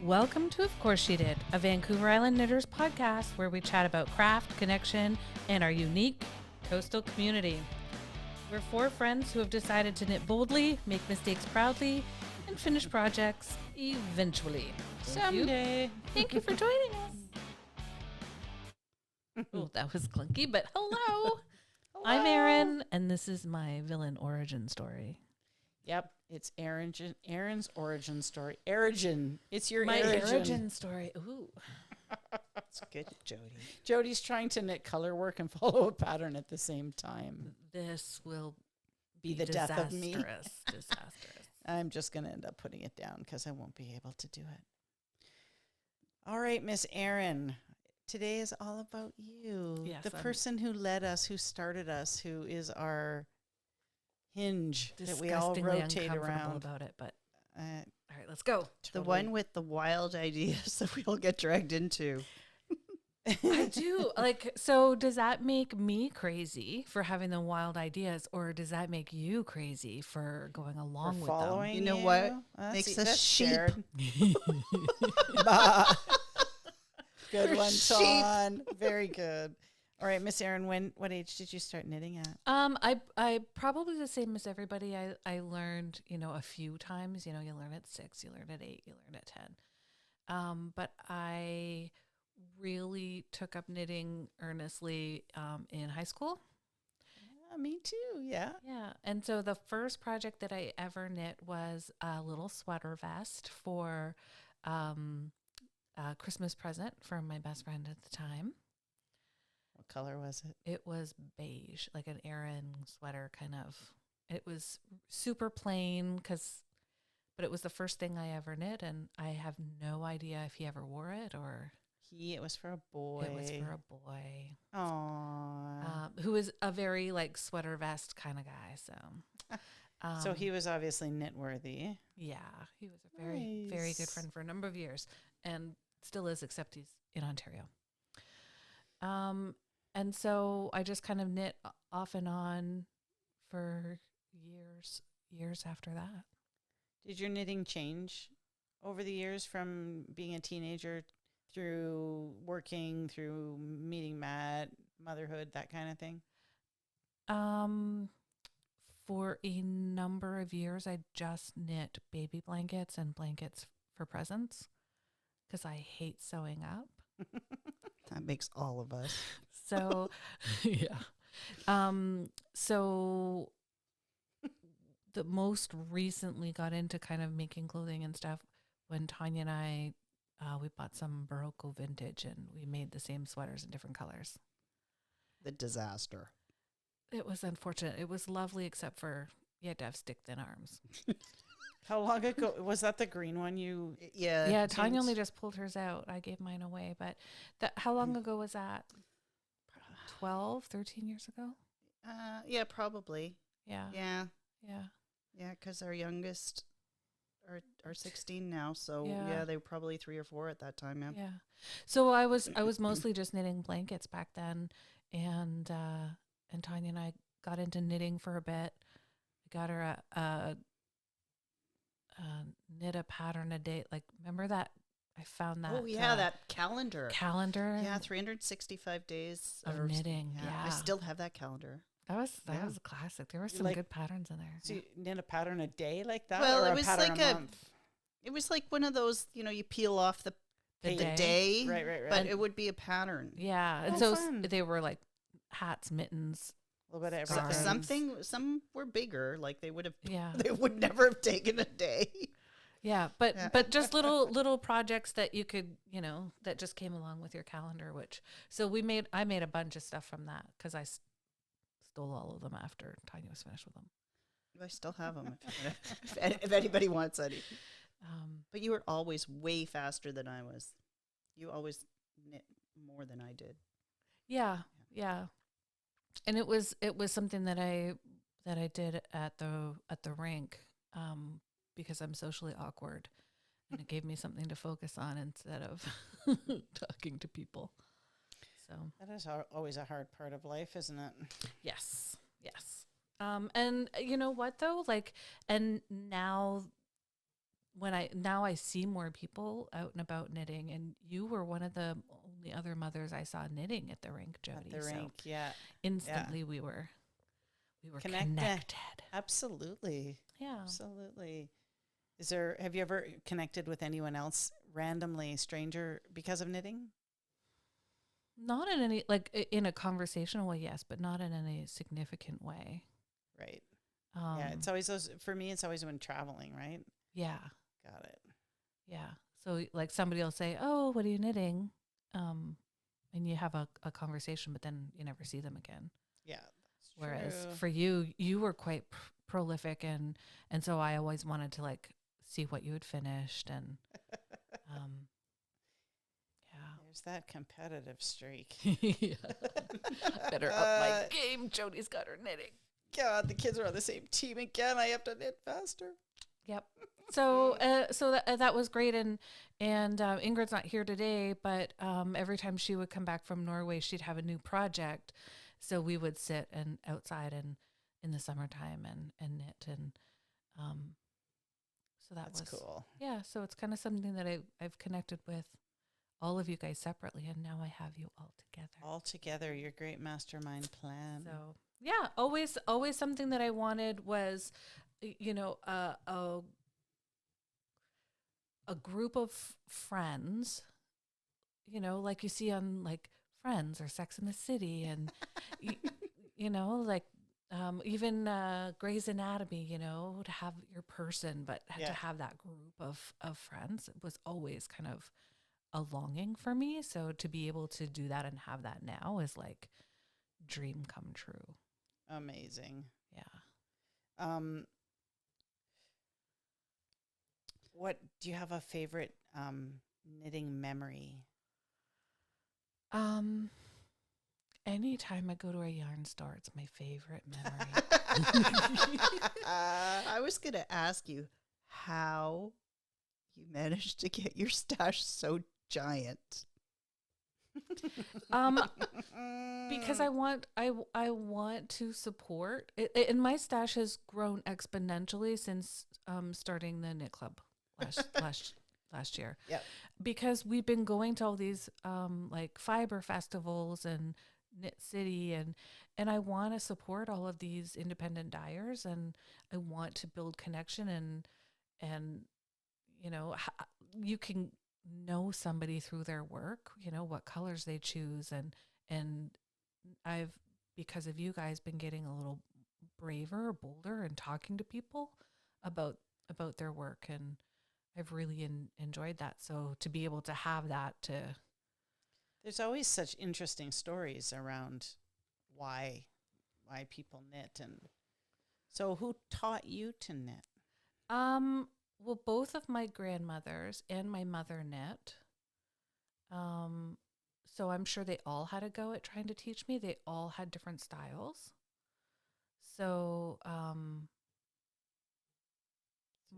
Welcome to Of Course She Did, a Vancouver Island Knitters podcast where we chat about craft, connection, and our unique coastal community. We're four friends who have decided to knit boldly, make mistakes proudly, and finish projects eventually. Someday. Thank you for joining us. Oh, that was clunky, but hello. I'm Erin, and this is my villain origin story. Yep, it's Erin's origin story. Erin, it's your My origin. origin story. Ooh. That's good, Jody. Jody's trying to knit color work and follow a pattern at the same time. This will Be the death of me. Disastrous. I'm just going to end up putting it down because I won't be able to do it. All right, Miss Erin. Today is all about you. Yes, the person who led us, who started us, who is our hinge that we all rotate around. About it, but all right, let's go. The one with the wild ideas that we all get dragged into. I do. So does that make me crazy for having the wild ideas, or does that make you crazy for going along with following them? You know what? Makes us sheep. Good one, Ton. Very good. All right, Miss Erin, what age did you start knitting at? I probably the same as everybody. I learned, a few times. You learn at 6, you learn at 8, you learn at 10. But I really took up knitting earnestly in high school. Me too, yeah. Yeah. And so the first project that I ever knit was a little sweater vest for a Christmas present from my best friend at the time. What color was it? It was beige, like an Erin sweater kind of. It was super plain but it was the first thing I ever knit, and I have no idea if he ever wore it or... It was for a boy. It was for a boy. Aww. Who is a very sweater vest kind of guy. So, so he was obviously knit worthy. Yeah, he was a very, very good friend for a number of years, and still is, except he's in Ontario. And so I just kind of knit off and on for years after that. Did your knitting change over the years from being a teenager through working, through meeting Matt, motherhood, that kind of thing? For a number of years, I just knit baby blankets and blankets for presents because I hate sewing up. That makes all of us. So, yeah. So the most recently got into kind of making clothing and stuff when Tanya and I, we bought some Barocco vintage and we made the same sweaters in different colors. The disaster. It was unfortunate. It was lovely, except for you had to have stick thin arms. How long ago was that? The green one Yeah, Tanya only just pulled hers out. I gave mine away, but how long ago was that? 12, 13 years ago? Yeah, probably. Yeah. Yeah, because our youngest are 16 now, so Yeah. they were probably 3 or 4 at that time. Yeah. So I was mostly just knitting blankets back then, and Tanya and I got into knitting for a bit. I got her a knit a pattern a day. Remember that? I found that. Oh yeah, that calendar. Yeah, 365 days of knitting. Yeah, I still have that calendar. That was a classic. There were some good patterns in there. So you knit a pattern a day like that? Well, or it was pattern like a month? It was like one of those, you peel off the day. Right. But it would be a pattern. Yeah, and fun. they were like hats, mittens, a little bit of everything. Some were bigger, like they would have. Yeah, they would never have taken a day. Yeah, but just little projects that you could, that just came along with your calendar. I made a bunch of stuff from that because I stole all of them after Tanya was finished with them. I still have them if anybody wants any. But you were always way faster than I was. You always knit more than I did. Yeah. And it was something that I did at the rink. Because I'm socially awkward, and it gave me something to focus on instead of talking to people. So that is always a hard part of life, isn't it? Yes. And you know what though? And now now I see more people out and about knitting, and you were one of the only other mothers I saw knitting at the rink, Jody. At the rink, So yeah. instantly we were Connected. connected. Absolutely. Yeah. Absolutely. Have you ever connected with anyone else randomly, stranger, because of knitting? Not in any, in a conversational way, yes, but not in any significant way. Right. Yeah. It's always for me, it's always when traveling, right? Yeah. Got it. Yeah. So like somebody will say, "Oh, what are you knitting?" And you have a conversation, but then you never see them again. Yeah. That's Whereas true. for you, you were quite prolific, and so I always wanted to like see what you had finished, and yeah. There's that competitive streak. Yeah. Better up my game. Jody's got her knitting. God, the kids are on the same team again. I have to knit faster. Yep. So, that was great, and Ingrid's not here today, but every time she would come back from Norway, she'd have a new project. So we would sit and outside and in the summertime and knit, and so That's was cool. Yeah. So it's kind of something that I've connected with all of you guys separately, and now I have you all together. All together, your great mastermind plan. So yeah, always something that I wanted was, a group of friends, like you see on like Friends or Sex in the City, and like even Grey's Anatomy, to have your person, but to have that group of friends, it was always kind of a longing for me. So to be able to do that and have that now is like dream come true. Amazing. Yeah. What do you have a favorite knitting memory? Anytime I go to a yarn store, it's my favorite memory. I was going to ask you how you managed to get your stash so giant. Because I want to support it, and my stash has grown exponentially since starting the knit club last year. Yep. Because we've been going to all these like fiber festivals and Knit City, and I want to support all of these independent dyers, and I want to build connection, and you can know somebody through their work, what colors they choose, and I've, because of you guys, been getting a little braver, bolder, and talking to people about their work, and I've really enjoyed that. So to be able to have that There's always such interesting stories around why people knit, and so who taught you to knit? well, both of my grandmothers and my mother knit. So I'm sure they all had a go at trying to teach me. They all had different styles. So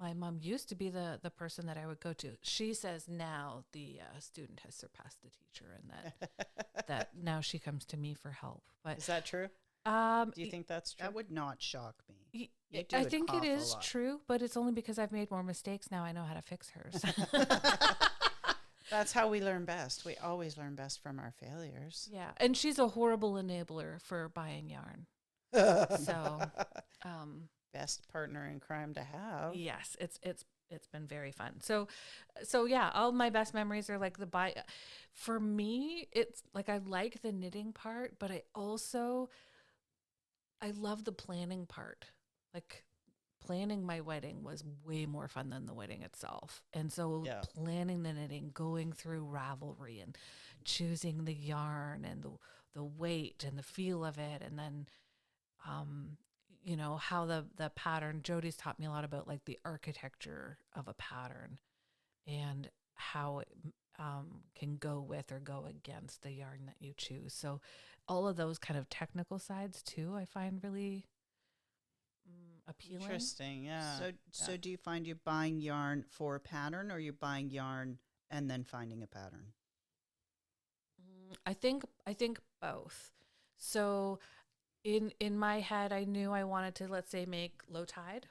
my mom used to be the person that I would go to. She says now the student has surpassed the teacher, and that now she comes to me for help. But Is that true? Do you think that's true? That would not shock me. I think it is true, but it's only because I've made more mistakes now. I know how to fix hers. That's how we learn best. We always learn best from our failures. Yeah, and she's a horrible enabler for buying yarn. So, best partner in crime to have. yes, it's been very fun. So yeah, all my best memories are like the buy. For me, it's like I like the knitting part, but I love the planning part. Like planning my wedding was way more fun than the wedding itself. And so planning the knitting, going through Ravelry and choosing the yarn and the weight and the feel of it, and then how the pattern, Jody's taught me a lot about like the architecture of a pattern and how it can go with or go against the yarn that you choose. So all of those kind of technical sides too, I find really appealing. Interesting, yeah. So do you find you're buying yarn for a pattern, or you're buying yarn and then finding a pattern? I think both. So in my head, I knew I wanted to, let's say, make low tide.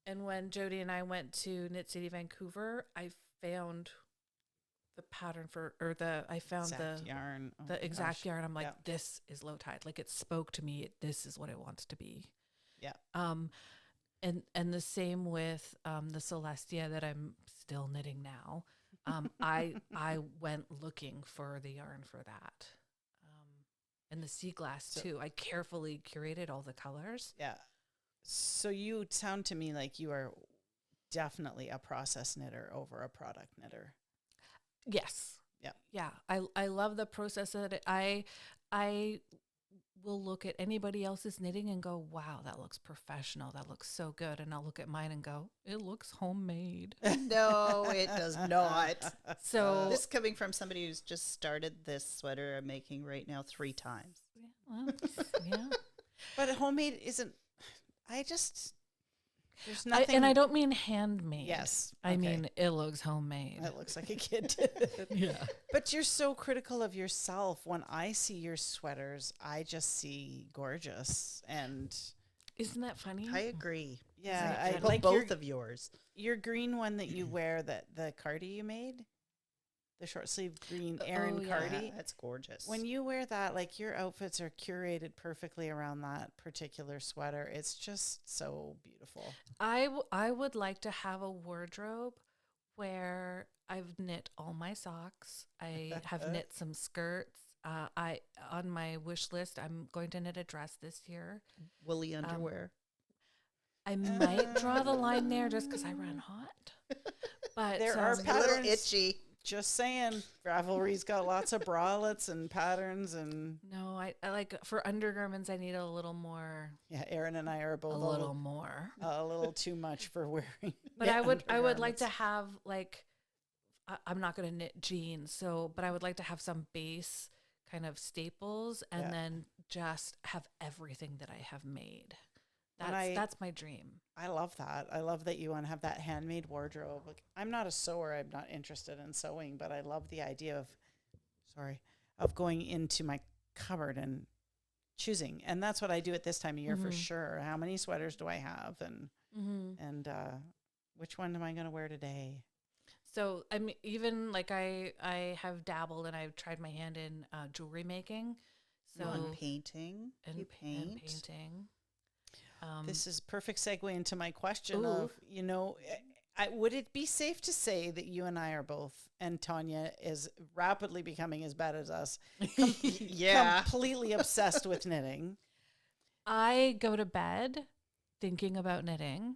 And when Jody and I went to Knit City, Vancouver, I found the pattern I found Exact yarn. Oh the my exact gosh. yarn. I'm like, Yeah. this is low tide. Like it spoke to me. This is what it wants to be. Yeah. And the same with the Celestia that I'm still knitting now. I went looking for the yarn for that. And the sea glass too. I carefully curated all the colors. Yeah. So you sound to me like you are definitely a process knitter over a product knitter. Yes. Yeah. Yeah. I love the process of it. I will look at anybody else's knitting and go, wow, that looks professional. That looks so good. And I'll look at mine and go, it looks homemade. No, it does not. So This coming from somebody who's just started this sweater I'm making right now 3 times. well, yeah. But homemade isn't. There's nothing. And I don't mean handmade. Yes. I okay. mean, it looks homemade. It looks like a kid did it. Yeah. But you're so critical of yourself. When I see your sweaters, I just see gorgeous. And Isn't that funny? I agree. yeah, I I like like both of yours. your green one that you wear, the cardi you made, the short sleeve green Erin yeah. cardi. That's gorgeous. When you wear that, like your outfits are curated perfectly around that particular sweater. It's just so beautiful. I would like to have a wardrobe where I've knit all my socks. I have knit some skirts. I on my wish list, I'm going to knit a dress this year. woolly underwear. I might draw the line there just because I run hot. But There are It's a little patterns. itchy. Just saying, Ravelry's got lots of bralettes and patterns, and no, I like for undergarments. I need a little more. yeah, Erin and I are both A little more. a little too much for wearing. But I would like undergarments. to have like I'm not going to knit jeans, but I would like to have some base kind of staples and Yeah. then just have everything that I have made. And That's my dream. I love that. I love that you want to have that handmade wardrobe. Like, I'm not a sewer. I'm not interested in sewing, but I love the idea of going into my cupboard and choosing. And that's what I do at this time of year for sure. How many sweaters do I have, and which one am I going to wear today? So I'm even like I have dabbled and I've tried my hand in jewelry making. So And painting. and You paint. and painting. This is perfect segue into my question Ooh. of, would it be safe to say that you and I are both, and Tanya is rapidly becoming as bad as us, Yeah. completely obsessed with knitting? I go to bed thinking about knitting.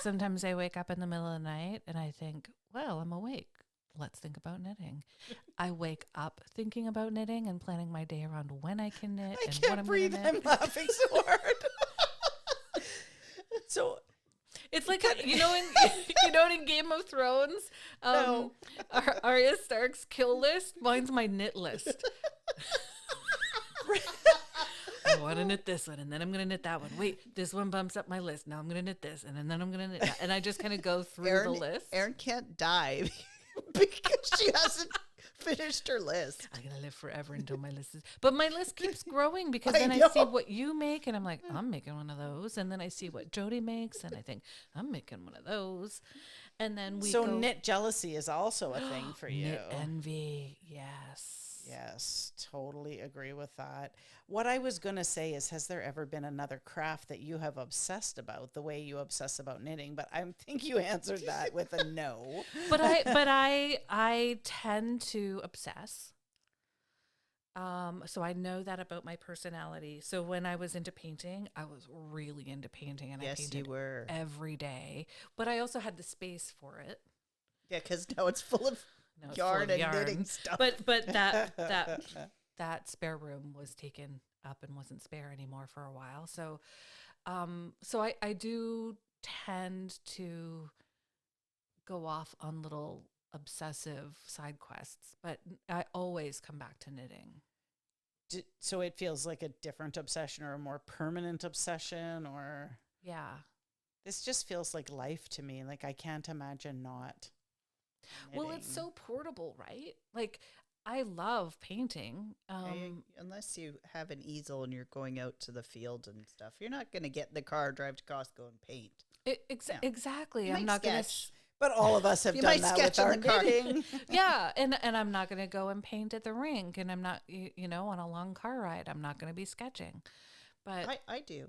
Sometimes I wake up in the middle of the night and I think, well, I'm awake. Let's think about knitting. I wake up thinking about knitting and planning my day around when I can knit I and what can't I'm breathe. going to knit. I'm laughing so hard. So It's like in Game of Thrones, No. Arya Stark's kill list. Mine's my knit list. I want to knit this one, and then I'm going to knit that one. Wait, this one bumps up my list. Now I'm going to knit this, and then I'm going to knit that. And I just kind of go through the list. Erin can't die because she hasn't finished her list. I'm going to live forever until my list is. But my list keeps growing because I then I see know. what you make, and I'm like, I'm making one of those. And then I see what Jody makes, and I think, I'm making one of those. And then we so go, knit jealousy is also a thing for you. knit envy. Yes. Yes, totally agree with that. What I was going to say is, has there ever been another craft that you have obsessed about the way you obsess about knitting? But I think you answered that with a no. But I tend to obsess. So I know that about my personality. So when I was into painting, I was really into painting, and I Yes, you painted were. every day. But I also had the space for it. Yeah, because now it's full of Now it's full yarn of and yarn. knitting stuff. But that spare room was taken up and wasn't spare anymore for a while. So I do tend to go off on little obsessive side quests, but I always come back to knitting. So it feels like a different obsession or a more permanent obsession, or Yeah. this just feels like life to me. Like I can't imagine not. Well, it's knitting. so portable, right? Like I love painting. Unless you have an easel and you're going out to the field and stuff, you're not going to get in the car, drive to Costco, and paint. Yeah. Exactly. You I'm might not going to. sketch. But all of us have You done might that sketch with our in the car. knitting. Yeah, and I'm not going to go and paint at the rink, and I'm not, on a long car ride. I'm not going to be sketching. But I do.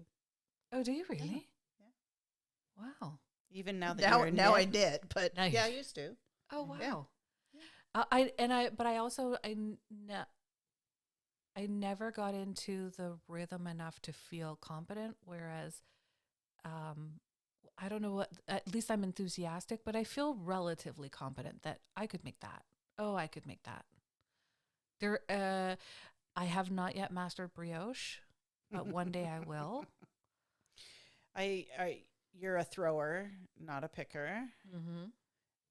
oh, do you Yeah. really? Yeah. Wow. Even now that Now, you're a now I knit, did, but Now yeah, I you- used to. Oh, Yeah. wow. But I never got into the rhythm enough to feel competent. Whereas, I don't know what. At least I'm enthusiastic, but I feel relatively competent that I could make that. Oh, I could make that. There, I have not yet mastered brioche, but one day I will. you're a thrower, not a picker. Mm-hmm.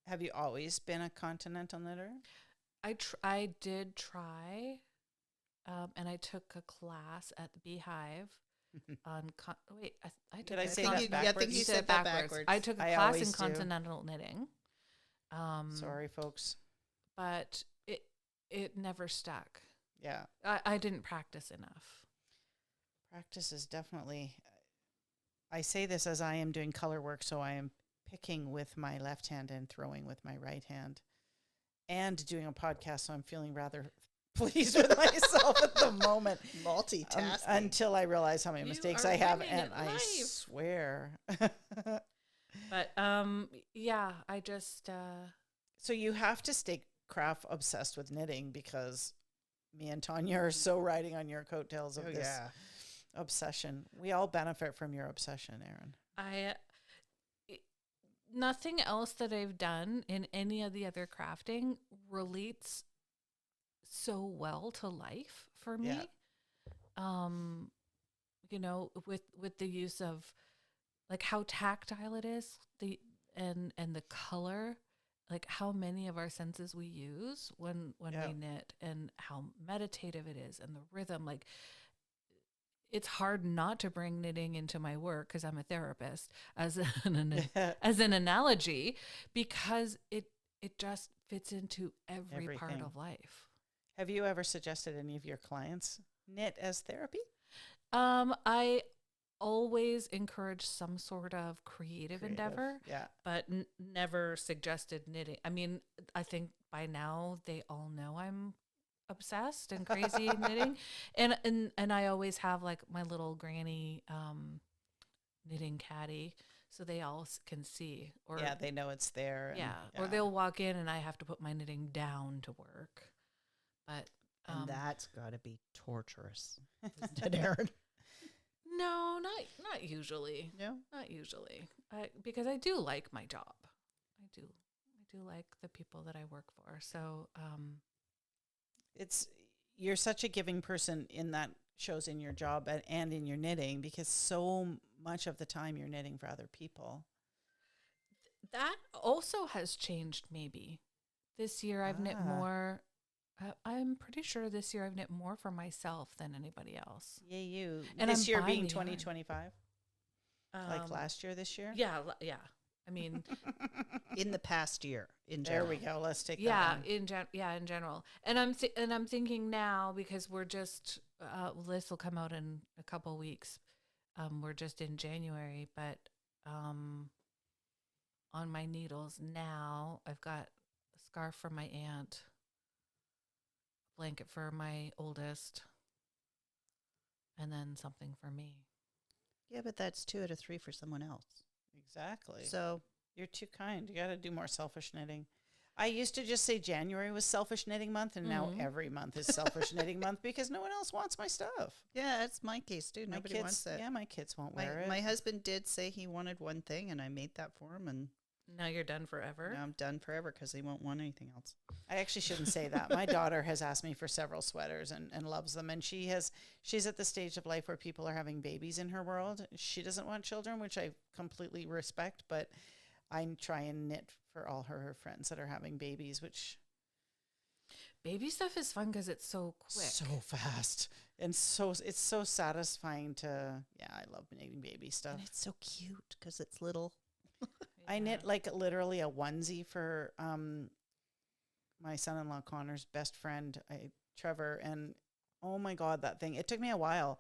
Have you always been a continental knitter? I did try, and I took a class at the Beehive on. I took. Did I a say class- that backwards? I think you You said that backwards. I took a I class in always do. continental knitting. Sorry, folks. But it never stuck. Yeah. I didn't practice enough. Practice is definitely, I say this as I am doing color work, so I am picking with my left hand and throwing with my right hand and doing a podcast, so I'm feeling rather pleased with myself at the moment. Multitasking. Until I realize how many You mistakes are I have, winning and at I life. swear. But yeah, I just So you have to stay craft obsessed with knitting, because me and Tanya are so riding on your coattails of Oh, this yeah. obsession. We all benefit from your obsession, Erin. nothing else that I've done in any of the other crafting relates so well to life for me. Yeah. With the use of like how tactile it is, and the color, like how many of our senses we use when Yeah. we knit, and how meditative it is, and the rhythm. Like, it's hard not to bring knitting into my work because I'm a therapist, as as an analogy, because it just fits into every part Everything. of life. Have you ever suggested any of your clients knit as therapy? I always encourage some sort of creative endeavor, Yeah. but never suggested knitting. I mean, I think by now they all know I'm obsessed and crazy knitting, and I always have like my little granny knitting caddy, so they all can see. Or Yeah, they know it's there. And, yeah, or they'll walk in and I have to put my knitting down to work. But And that's got to be torturous, isn't it, Erin? no, not usually. No? Not usually. Because I do like my job. I do like the people that I work for. So, you're such a giving person, in that shows in your job and in your knitting, because so much of the time you're knitting for other people. that also has changed maybe. This year I've knit Ah. more. I'm pretty sure this year I've knit more for myself than anybody else. Yay, you. And this I'm year buying being the yarn. 2025? Like last year, this year? Yeah, yeah. I mean, In the past year, in There general. we go. Let's take yeah, that one. in general. And I'm thinking now, because we're just this will come out in a couple weeks. We're just in January, but on my needles now, I've got a scarf for my aunt, a blanket for my oldest, and then something for me. Yeah, but that's 2 out of 3 for someone else. Exactly. So You're too kind. You got to do more selfish knitting. I used to just say January was selfish knitting month, and now Mhm. every month is selfish knitting month, because no one else wants my stuff. yeah, that's my case too. My Nobody kids, wants it. yeah, my kids won't wear it. My husband did say he wanted one thing, and I made that for him, and Now you're done forever. now I'm done forever because he won't want anything else. I actually shouldn't say that. My daughter has asked me for several sweaters and loves them. And she's at the stage of life where people are having babies in her world. She doesn't want children, which I completely respect, but I try and knit for all her friends that are having babies, which Baby stuff is fun because it's so quick. so fast. And it's so satisfying to, yeah, I love knitting baby stuff. And it's so cute because it's little. I knit like literally a onesie for my son-in-law Connor's best friend, Trevor, and oh my God, that thing! It took me a while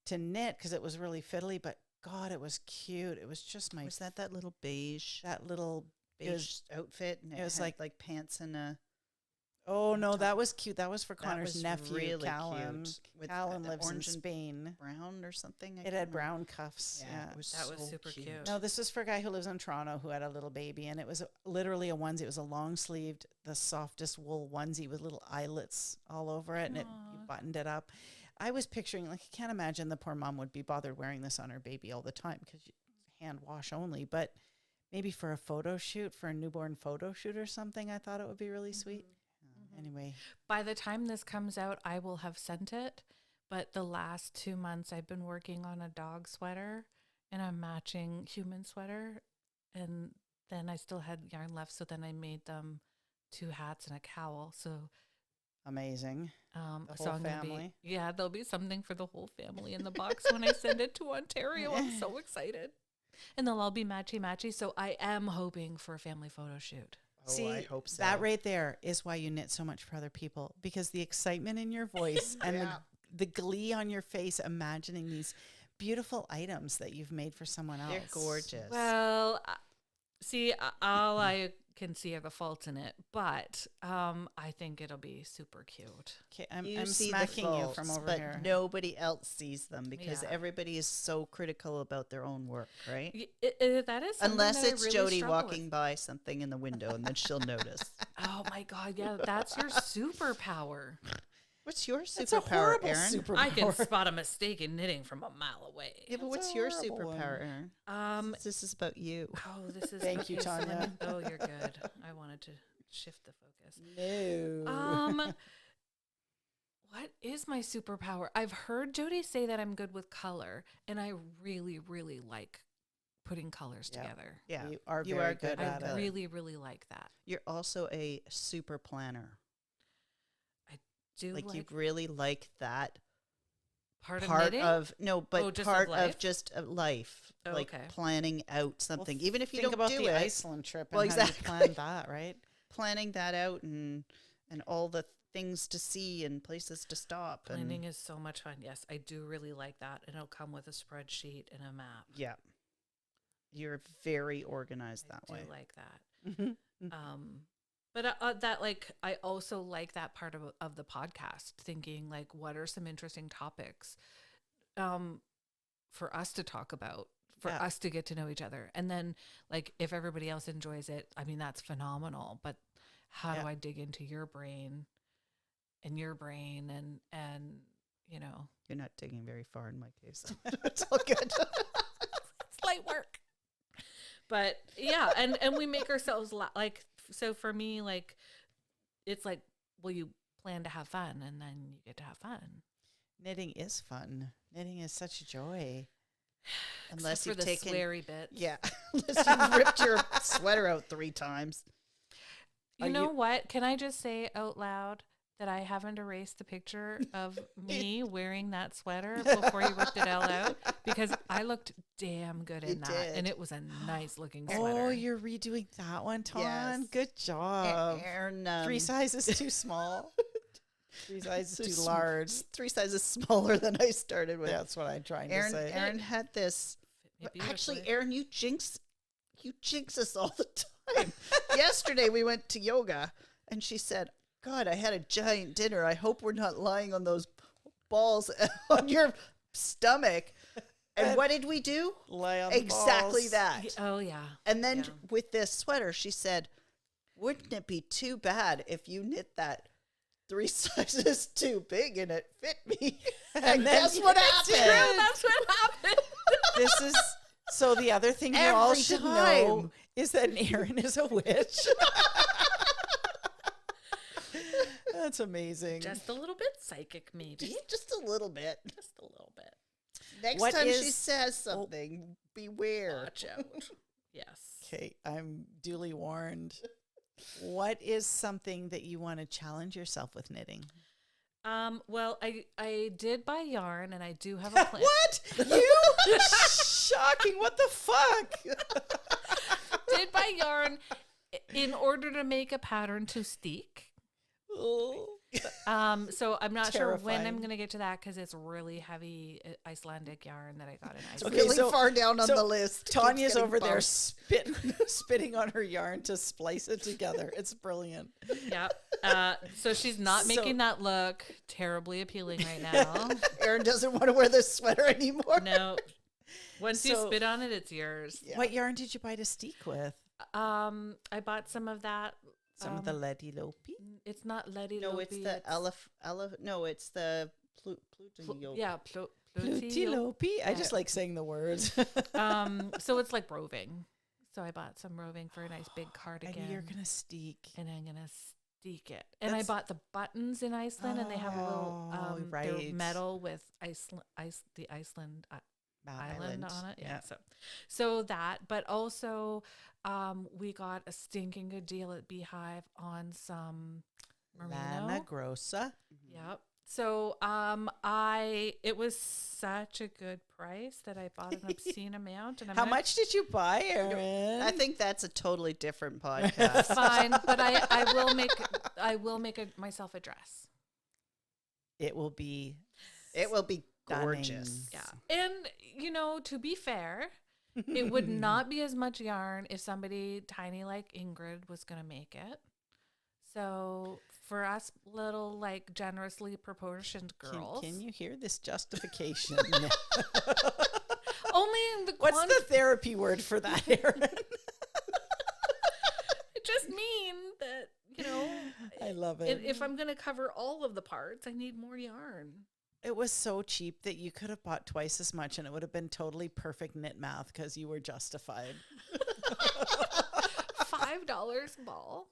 to knit because it was really fiddly, but God, it was cute. It was just Was that little beige that little beige outfit? And it was had, like pants and a. Oh no, top. that was cute. That was for That Connor's was nephew, really Callum. cute. With Callum lives in orange and Spain. brown or something. I It can't had remember. brown cuffs. Yeah. It was That was so super cute. No, this is for a guy who lives in Toronto who had a little baby, and it was literally a onesie. It was a long sleeved, the softest wool onesie with little eyelets all over it, and you Aw. buttoned it up. I was picturing, like, I can't imagine the poor mom would be bothered wearing this on her baby all the time because hand wash only. But maybe for a photo shoot, for a newborn photo shoot or something, I thought it would be really sweet. Anyway, By the time this comes out, I will have sent it. But the last 2 months, I've been working on a dog sweater and a matching human sweater. And then I still had yarn left. So then I made them 2 hats and a cowl. So, amazing. The so whole I'm gonna family. there'll be something for the whole family in the box when I send it to Ontario. I'm so excited. And they'll all be matchy-matchy. So I am hoping for a family photo shoot. Oh, See, I hope so. that right there is why you knit so much for other people, because the excitement in your voice and Yeah. the glee on your face, imagining these beautiful items that you've made for someone else. They're gorgeous. Well, see, all I can see are the faults in it, but I think it'll be super cute. Okay, you I'm see smacking the you faults, from over but here. nobody else sees them because Yeah. everybody is so critical about their own work, right? That is something Unless that I it's really Jody struggle walking with. by something in the window, and then she'll notice. Oh my God, yeah, that's your superpower. What's your It's a superpower, horrible Erin? superpower. I can spot a mistake in knitting from a mile away. Yeah, but That's what's a your horrible one. superpower, Erin? This is about you. This is Thank you, okay, so let me- Tanya. oh, you're good. I wanted to shift the focus. No. What is my superpower? I've heard Jody say that I'm good with color, and I really, really like putting colors Yeah. together. Yeah, You are you very are good good at I it. really, really like that. You're also a super planner. Do Like like you really like that part of part knitting? of no, but just of part life? of just a life, Oh, like okay. planning out something. Even if you Think don't about do the it, Iceland trip and Well, how exactly. you planned that, right? planning that out and all the things to see and places to stop. Planning is so much fun. Yes, I do really like that. And it'll come with a spreadsheet and a map. Yeah, you're very organized that I way. do like that. But that, like, I also like that part of the podcast, thinking like, what are some interesting topics for us to talk about, for Yeah. us to get to know each other. And then, like, if everybody else enjoys it, I mean, that's phenomenal. But how Yeah. do I dig into your brain and you know, You're not digging very far in my case. It's all good. it's light work. But yeah, and we make ourselves like, so for me, like, it's like, well, you plan to have fun and then you get to have fun. Knitting is fun. Knitting is such a joy. Unless Except for you've the taken, sweary bit. yeah, unless you've ripped your sweater out 3 times. You Are know you- what? Can I just say out loud that I haven't erased the picture of me wearing that sweater before you ripped it all out? Because I looked damn good You in that. did. And it was a nice looking sweater. Oh, you're redoing that one, Ton. Yes. Good job. Erin, 3 sizes too small. 3 sizes so too sm- large. 3 sizes smaller than I started with. That's what I'm trying to Erin, say. Erin had this. Fit me Actually, beautifully. Erin, you jinx us all the time. Yesterday we went to yoga, and she said, "God, I had a giant dinner. I hope we're not lying on those balls on your stomach." And what did we do? Lay on the Exactly balls. that. Oh, yeah. And then Yeah. with this sweater, she said, "Wouldn't it be too bad if you knit that 3 sizes too big and it fit me?" And then guess what it's happened? true. That's what happened. This is so the other thing you all Every should time. know is that Erin is a witch. That's amazing. Just a little bit psychic, maybe. Just a little bit. Just a little bit. Next What time she is- says something, beware. Watch out. Yes. Okay, I'm duly warned. What is something that you want to challenge yourself with knitting? Well, I did buy yarn and I do have a plan. What? You? Shocking. What the fuck? Did buy yarn in order to make a pattern to steek. Oh. So I'm not sure when I'm Terrifying. going to get to that because it's really heavy Icelandic yarn that I got in It's Iceland. Okay, really so- far down on so the list. Keeps Tanya's getting over there bumped. spitting on her yarn to splice it together. It's brilliant. Yeah. So she's not So- making that look terribly appealing right now. Erin doesn't want to wear this sweater anymore. No. Once you So- spit on it, it's yours. Yeah. What yarn did you buy to steek with? I bought some of that. Some of the Lady Lopi? It's not Letty No, it's Lopi, the no, it's the Pluto. Yeah, Pluti Lopi? I Yeah. just like saying the words. So it's like roving. So I bought some roving for a nice big cardigan. And you're going to steek. and I'm gonna steek it. And That's- I bought the buttons in Iceland, and they have a little they're right. metal with the Iceland island on it. Yeah. So that, but also we got a stinking good deal at Beehive on some merino. Lana Grossa. Yep. So it was such a good price that I bought an obscene amount. And I'm How not- much did you buy, Erin? I think that's a totally different podcast. Fine, but I will make myself a dress. It will be It will be stunning. gorgeous. Yeah. And, to be fair, it would not be as much yarn if somebody tiny like Ingrid was going to make it. So for us little, like, generously proportioned girls. Can you hear this justification? Only in the What's the therapy word for that, Erin? It just mean that, I love it. if I'm going to cover all of the parts, I need more yarn. It was so cheap that you could have bought twice as much and it would have been totally perfect knit math because you were justified. $5 a ball.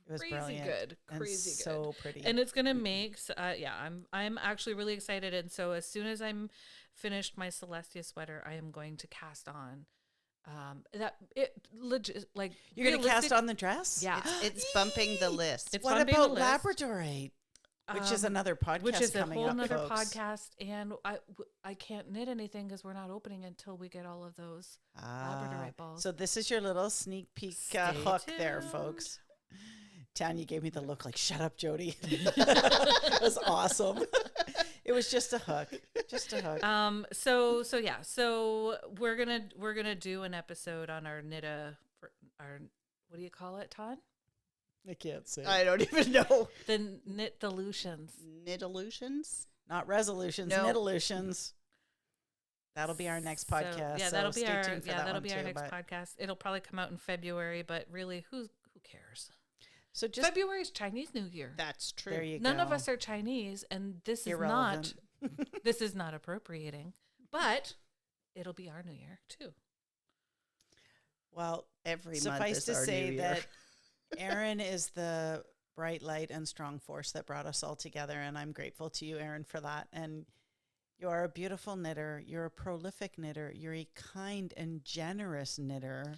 It was Crazy brilliant. good. And Crazy good. so pretty. And it's gonna make I'm actually really excited, and so as soon as I'm finished my Celestia sweater, I am going to cast on that it legit like You're going to cast realistic- on the dress? Yeah. It's bumping the list. It's What bumping the about list. Labradorite? Which is another podcast which is a coming whole up, nother folks. podcast, and I can't knit anything because we're not opening until we get all of those Labradorite balls. So this is your little sneak peek Stay hook there, tuned. folks. Tanya gave me the look like, shut up, Jody. It was awesome. It was just a hook. Just a hook. So we're gonna do an episode on our our what do you call it, Todd? I can't say. I don't even know. The knit delusions. Knit illusions? Not resolutions, No. knitolutions. That'll be our next podcast. Yeah, so that'll be stay our tuned for that that'll one be our too, next but- podcast. It'll probably come out in February, but really, who cares? So just February is Chinese New Year. That's true. there you None go. of us are Chinese, and this Irrelevant. is not this is not appropriating, but it'll be our New Year too. Well, Every month suffice is to our say New Year. that Erin is the bright light and strong force that brought us all together, and I'm grateful to you, Erin, for that. And you are a beautiful knitter. You're a prolific knitter. You're a kind and generous knitter.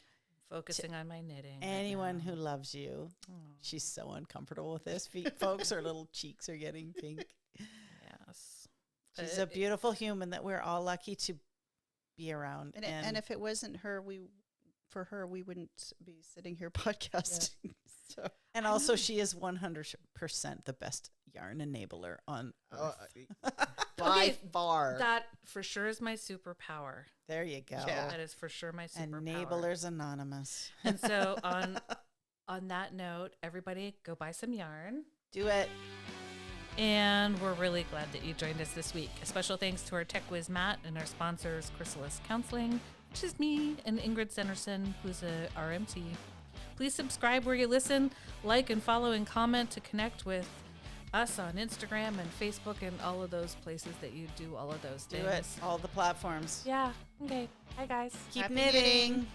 Focusing on my knitting. right Anyone now. who loves you. Aw, She's so uncomfortable with this. Folks, her little cheeks are getting pink. yes, She's Uh, a beautiful human that we're all lucky to be around. And if it wasn't her, we wouldn't be sitting here podcasting. So and also, she is 100% the best yarn enabler on earth. by Okay, far. That for sure is my superpower. There you go. Yeah. That is for sure my superpower. Enablers Anonymous. And so on that note, everybody go buy some yarn. Do it. And we're really glad that you joined us this week. A special thanks to our tech whiz Matt and our sponsors, Chrysalis Counseling, which is me, and Ingrid Senderson, who's a RMT. Please subscribe where you listen, like and follow and comment to connect with us on Instagram and Facebook and all of those places that you do all of those Do things. it. All the platforms. Yeah. Okay. Bye, guys. Keep Happy knitting. knitting.